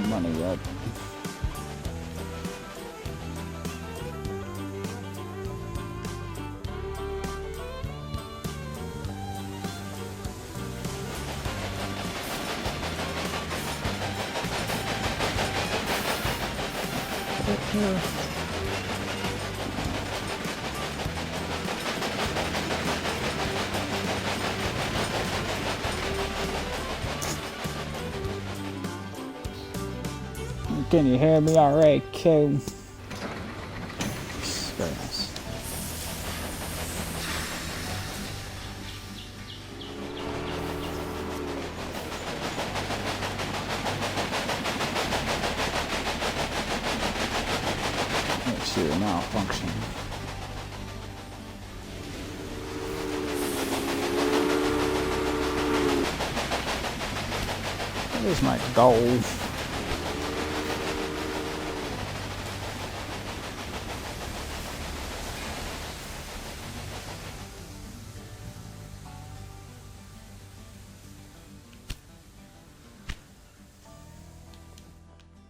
money yet. Can you hear me alright, Q? Very nice. Make sure you're malfunctioning. There's my goal.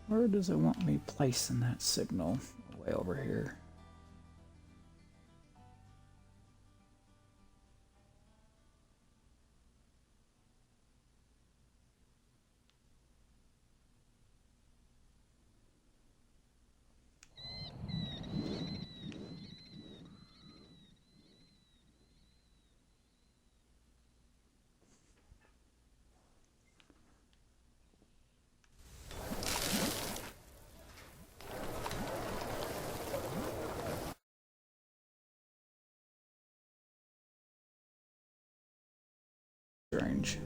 Where does it want me placing that signal? Way over here. Strange.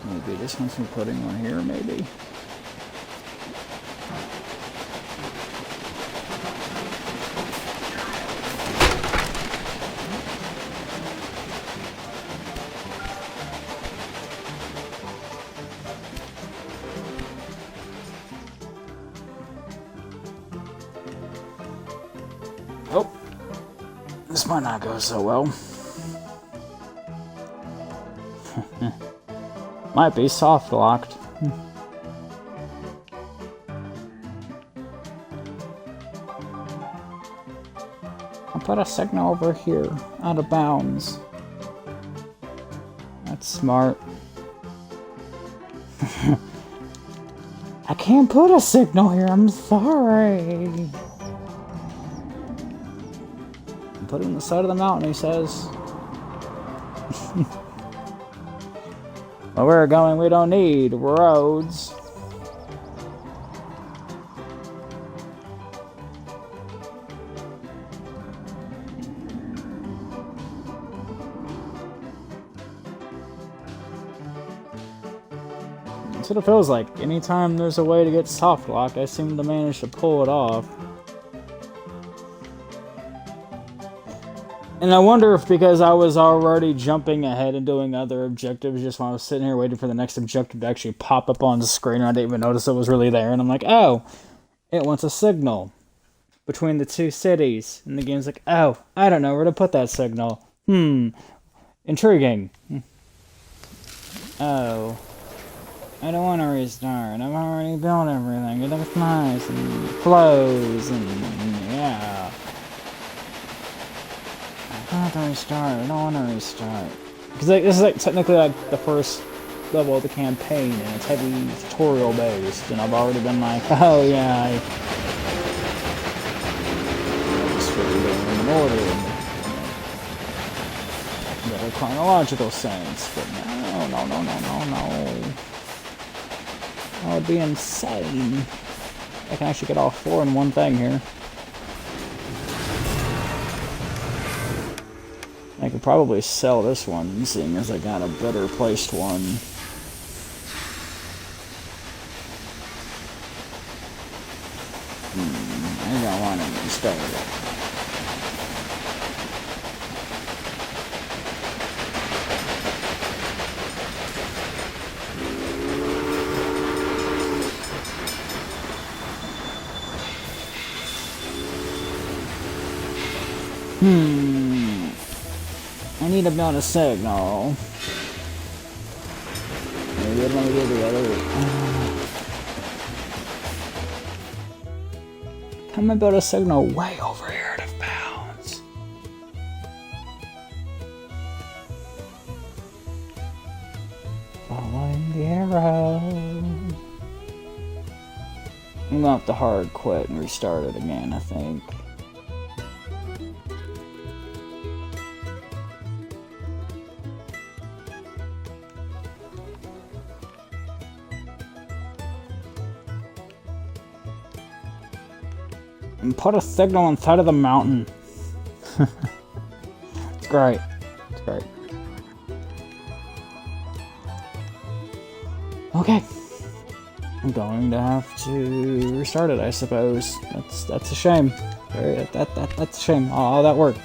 Maybe this one's me putting one here, maybe. Oh, this might not go so well. Might be soft locked. I'll put a signal over here, out of bounds. That's smart. I can't put a signal here, I'm sorry. Put it on the side of the mountain, he says. Where we're going, we don't need roads. That's what it feels like. Anytime there's a way to get soft locked, I seem to manage to pull it off. And I wonder if because I was already jumping ahead and doing other objectives just while I was sitting here waiting for the next objective to actually pop up on the screen, and I didn't even notice it was really there. And I'm like, oh, it wants a signal between the two cities. And the game's like, oh, I don't know where to put that signal. Intriguing. Oh, I don't want to restart. I've already built everything. It looks nice and flows and yeah. I don't have to restart. I don't want to restart. Because this is like technically like the first level of the campaign, and it's heavy tutorial based, and I've already been like, oh yeah, I just really doing in order in a chronological sense, but no. That would be insane. I can actually get all 4 in one thing here. I could probably sell this one, seeing as I got a better placed one. I don't want to restart it. I need to build a signal. Maybe let me do the other. Come and build a signal way over here to bounce. Following the arrow. I'm gonna have to hard quit and restart it again, I think. And put a signal inside of the mountain. It's great. It's great. Okay. I'm going to have to restart it, I suppose. That's a shame. That's a shame. All that work.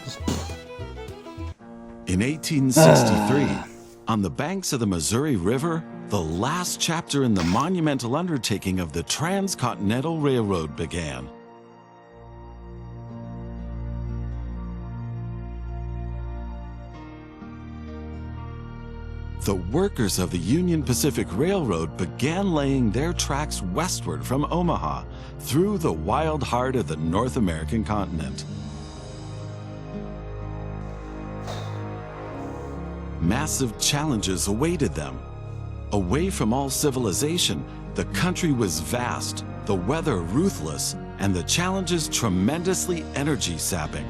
In 1863, on the banks of the Missouri River, the last chapter in the monumental undertaking of the Transcontinental Railroad began. The workers of the Union Pacific Railroad began laying their tracks westward from Omaha through the wild heart of the North American continent. Massive challenges awaited them. Away from all civilization, the country was vast, the weather ruthless, and the challenges tremendously energy-sapping.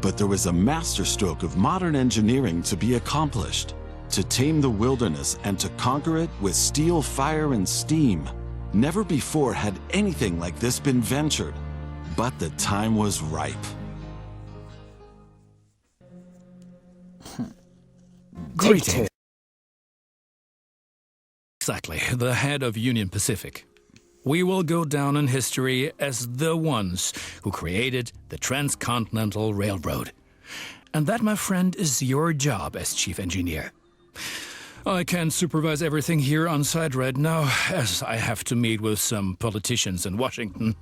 But there was a masterstroke of modern engineering to be accomplished, to tame the wilderness and to conquer it with steel, fire, and steam. Never before had anything like this been ventured, but the time was ripe. Greetings. Exactly, the head of Union Pacific. We will go down in history as the ones who created the Transcontinental Railroad. And that, my friend, is your job as chief engineer. I can't supervise everything here on site right now, as I have to meet with some politicians in Washington.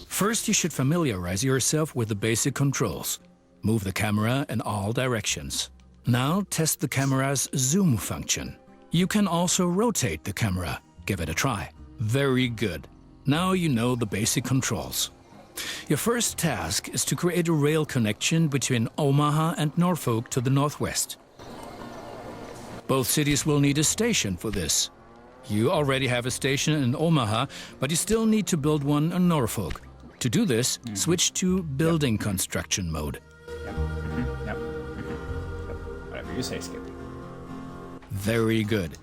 First, you should familiarize yourself with the basic controls. Move the camera in all directions. Now, test the camera's zoom function. You can also rotate the camera. Give it a try. Very good. Now you know the basic controls. Your first task is to create a rail connection between Omaha and Norfolk to the northwest. Both cities will need a station for this. You already have a station in Omaha, but you still need to build one in Norfolk. To do this, switch to building construction mode. Yep. Whatever you say, Skip. Very good.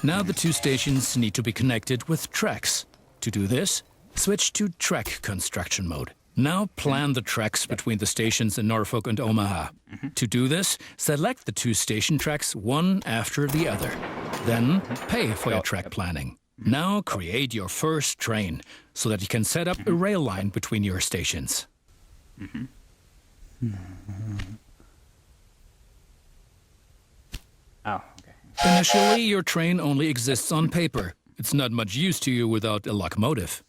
Now the two stations need to be connected with tracks. To do this, switch to track construction mode. Now plan the tracks between the stations in Norfolk and Omaha. To do this, select the two station tracks one after the other. Then pay for your track planning. Now create your first train so that you can set up a rail line between your stations. Oh, okay. Initially, your train only exists on paper. It's not much use to you without a locomotive.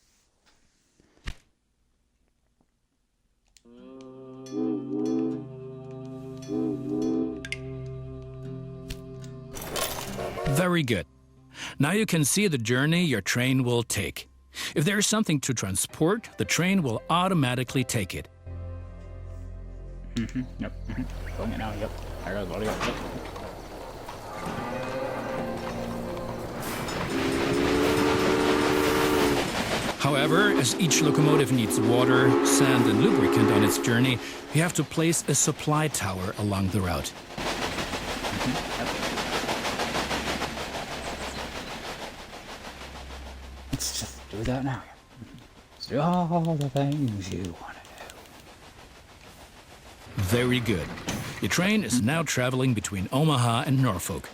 Very good. Now you can see the journey your train will take. If there is something to transport, the train will automatically take it. Yep. Going it now, yep. I got it, yep. However, as each locomotive needs water, sand, and lubricant on its journey, you have to place a supply tower along the route. Let's just do that now. Let's do all the things you want to do. Very good. Your train is now traveling between Omaha and Norfolk.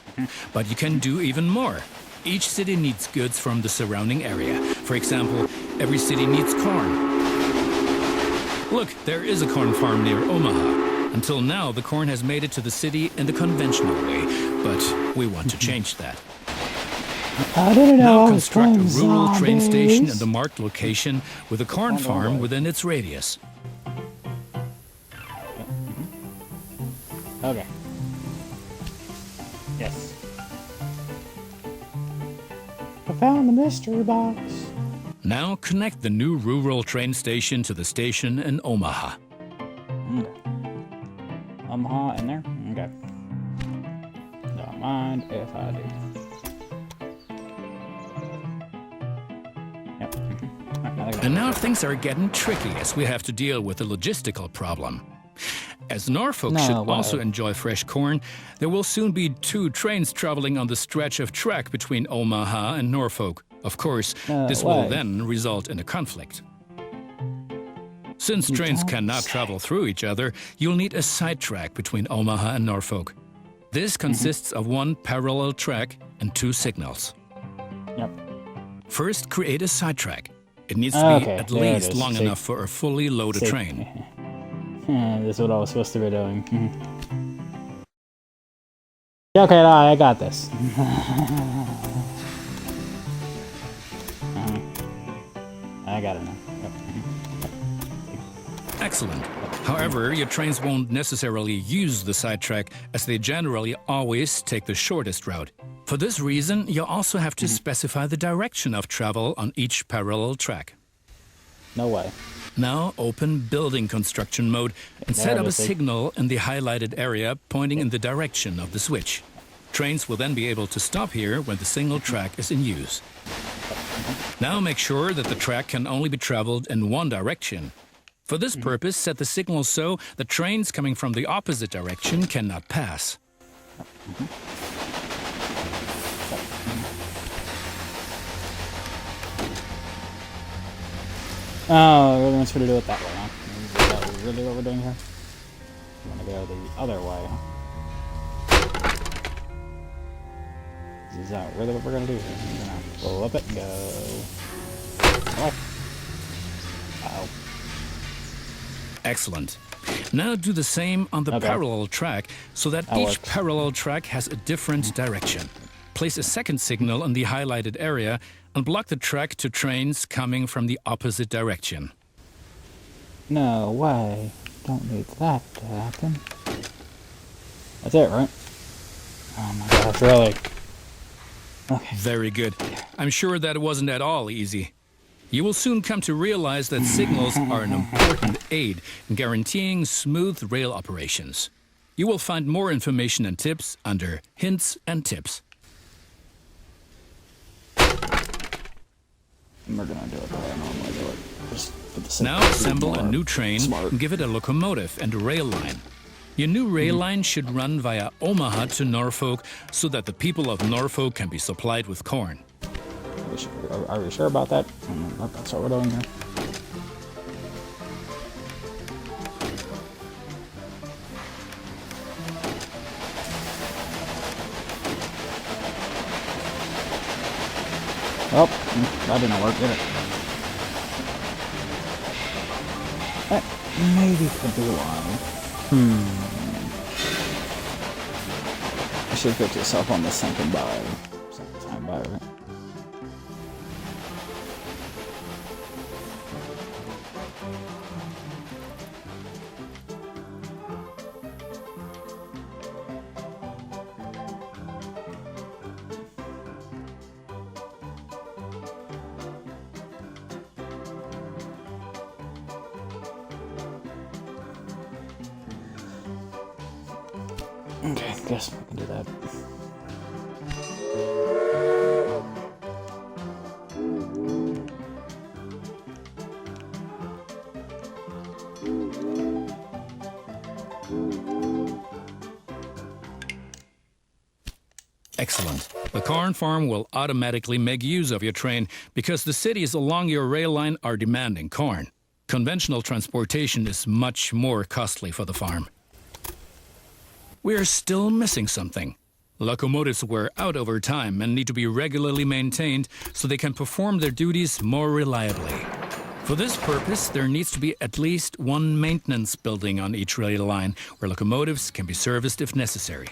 But you can do even more. Each city needs goods from the surrounding area. For example, every city needs corn. Look, there is a corn farm near Omaha. Until now, the corn has made it to the city in the conventional way, but we want to change that. I didn't know. Now construct a rural train station in the marked location with a corn farm within its radius. Okay. Yes. I found the mystery box. Now connect the new rural train station to the station in Omaha. Okay. Omaha in there? Okay. Don't mind if I do. Yep. And now things are getting tricky as we have to deal with a logistical problem. As Norfolk should also enjoy fresh corn, there will soon be 2 trains traveling on the stretch of track between Omaha and Norfolk. Of course, this will then result in a conflict. Since trains cannot travel through each other, you'll need a sidetrack between Omaha and Norfolk. This consists of 1 parallel track and 2 signals. Yep. First, create a sidetrack. It needs to be at least long enough for a fully loaded train. This is what I was supposed to be doing. Okay, I got this. I got it now. Yep. Excellent. However, your trains won't necessarily use the sidetrack, as they generally always take the shortest route. For this reason, you'll also have to specify the direction of travel on each parallel track. No way. Now open building construction mode and set up a signal in the highlighted area pointing in the direction of the switch. Trains will then be able to stop here when the single track is in use. Now make sure that the track can only be traveled in one direction. For this purpose, set the signal so that trains coming from the opposite direction cannot pass. Oh, it really wants me to do it that way, huh? Is that really what we're doing here? I'm gonna go the other way. Is that really what we're gonna do here? I'm gonna flip it and go. Oh. Uh-oh. Excellent. Now do the same on the parallel track so that each parallel track has a different direction. Place a second signal in the highlighted area and block the track to trains coming from the opposite direction. No way. Don't need that to happen. That's it, right? Oh my gosh, really? Okay. Very good. I'm sure that it wasn't at all easy. You will soon come to realize that signals are an important aid in guaranteeing smooth rail operations. You will find more information and tips under Hints and Tips. We're gonna do it the way I normally do it. Just for the sake Now assemble a new train and give it a locomotive and a rail line. Your new rail line should run via Omaha to Norfolk so that the people of Norfolk can be supplied with corn. Are we sure about that? That's what we're doing here. Oh, that didn't work, did it? That maybe could be why. You should put yourself on the second time by, right? Okay, guess we can do that. Excellent. The corn farm will automatically make use of your train because the cities along your rail line are demanding corn. Conventional transportation is much more costly for the farm. We're still missing something. Locomotives wear out over time and need to be regularly maintained so they can perform their duties more reliably. For this purpose, there needs to be at least one maintenance building on each rail line where locomotives can be serviced if necessary.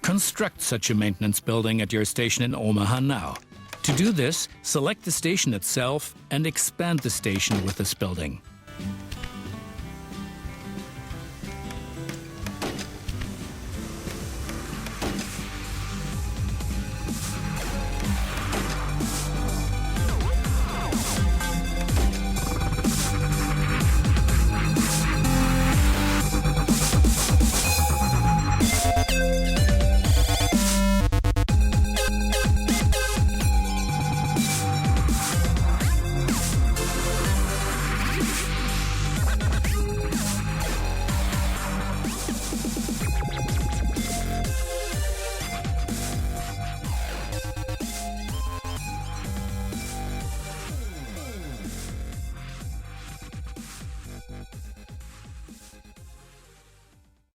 Construct such a maintenance building at your station in Omaha now. To do this, select the station itself and expand the station with this building.